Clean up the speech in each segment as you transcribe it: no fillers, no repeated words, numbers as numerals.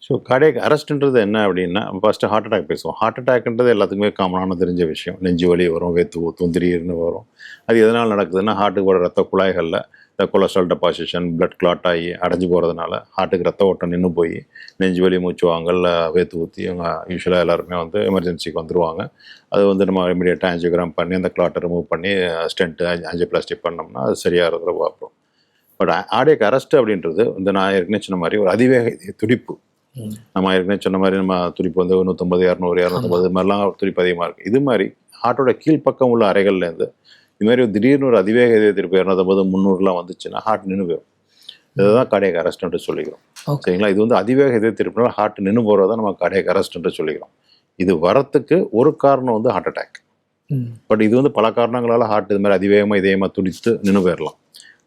So cardiac அரெஸ்ட்ன்றது என்ன அப்படின்னா, first heart attack பேசுவோம். ஹார்ட் அட்டாக்ன்றது எல்லாத்துக்குமே காமனான தெரிஞ்ச விஷயம். நெஞ்சு வலி வரும், வேர்த்து ஊத்தும், திடீர்னு வரும். அது எதனால் நடக்குதுன்னா, ஹார்ட்டுக்கு வர ரத்த குழாய்கள்ல இந்த கொலஸ்ட்ரால் டெபாசிஷன், பிளட் கிளாட் ஆகி அடைஞ்சு போகிறதுனால, ஹார்ட்டுக்கு ரத்த ஓட்டம் நின்று போய், நெஞ்சு வலி, மூச்சு வாங்கல், வேர்த்து ஊத்தி அவங்க யூசுவலா எல்லாருமே வந்து எமர்ஜென்சிக்கு வந்துருவாங்க. அது வந்து நம்ம இமிடியேட்டா ஆஞ்சியோகிராம் பண்ணி, அந்த கிளாட்டை ரிமூவ் பண்ணி, ஸ்டென்ட் ஆஞ்சியோபிளாஸ்டி பண்ணோம்னா, அது சரியாகிறத பார்ப்போம். பட் கார்டியாக் அரெஸ்ட் அப்படின்றது வந்து நான் ஏற்கனவே சொன்ன மாதிரி ஒரு அதிவேக இதய துடிப்பு. நம்ம ஏற்கனவே சொன்ன மாதிரி நம்ம துடிப்பு வந்து 150, 200, 250 இது மாதிரிலாம் துடிப்பு அதிகமாக இருக்குது. இது மாதிரி ஹார்ட்டோட கீழ்ப்பக்கம் உள்ள அறைகள்லேருந்து இது மாதிரி திடீர்னு ஒரு அதிவேக இதய துடிப்பு 250, 300லாம் வந்துச்சுன்னா ஹார்ட் நின்று போயிடும். இதுதான் கார்டியாக் அரெஸ்ட்ன்ட்டு சொல்லிக்கிறோம். சரிங்களா? இது வந்து அதிவேக இதய துடிப்புனால ஹார்ட் நின்று போகிறத நம்ம கார்டியாக் அரெஸ்ட்ன்ட்டு சொல்லிக்கிறோம். இது வரத்துக்கு ஒரு காரணம் வந்து ஹார்ட் அட்டாக். பட் இது வந்து பல காரணங்களால் ஹார்ட் இது மாதிரி அதிவேகமாக இதயமாக துடித்து நின்று போயிடலாம்.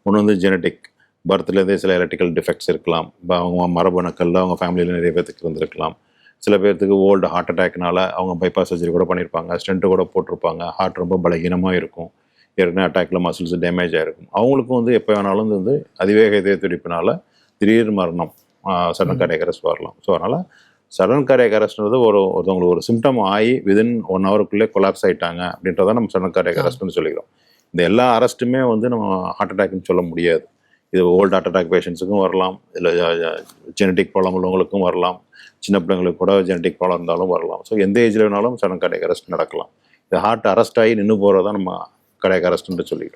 ஒன்று வந்து ஜெனட்டிக், பர்த்லேருந்தே சில எலக்ட்ரிக்கல் டிஃபெக்ட்ஸ் இருக்கலாம். அவங்க மரபணுக்களில் அவங்க ஃபேமிலியில் நிறைய பேர்த்துக்கு இருந்திருக்கலாம். சில பேர்த்துக்கு ஓல்டு ஹார்ட் அட்டாக்னால அவங்க பைபாஸ் சர்ஜரி கூட பண்ணியிருப்பாங்க, ஸ்டென்ட்டு கூட போட்டிருப்பாங்க. ஹார்ட் ரொம்ப பலகீனமாக இருக்கும், ஏற்கனவே அட்டாக்ல மசில்ஸ் டேமேஜ் ஆகிருக்கும். அவங்களுக்கும் வந்து எப்போ வேணாலும் வந்து அதிவேக இதய துடிப்பினால திடீர் மரணம், சடன் கார்டியாக் அரெஸ்ட் வரலாம். ஸோ அதனால் சடன் கார்டியாக் அரெஸ்ட்ன்றது ஒருத்தவங்களுக்கு ஒரு சிம்டம் ஆகி விதின் 1 ஹவருக்குள்ளே கொலாப்ஸ் ஆகிட்டாங்க அப்படின்றத நம்ம சடன் கார்டியாக் அரெஸ்ட்னு சொல்லிக்கிறோம். இந்த எல்லா அரெஸ்ட்டுமே வந்து நம்ம ஹார்ட் அட்டாக்னு சொல்ல முடியாது. இது ஓல்டு ஹார்ட் அட்டாக் பேஷண்ட்ஸுக்கும் வரலாம், இல்லை ஜெனட்டிக் ப்ராப்ளம் உள்ளவங்களுக்கும் வரலாம், சின்ன பிள்ளைங்களுக்கு கூட ஜெனட்டிக் ப்ராப்ளம் இருந்தாலும் வரலாம். ஸோ எந்த ஏஜில் வேணாலும் சடன் கார்டியாக் அரெஸ்ட் நடக்கலாம். இது ஹார்ட் அரெஸ்ட் ஆகி நின்று போகிறதா நம்ம கார்டியாக் அரெஸ்ட்னு சொல்லிக்கிறோம்.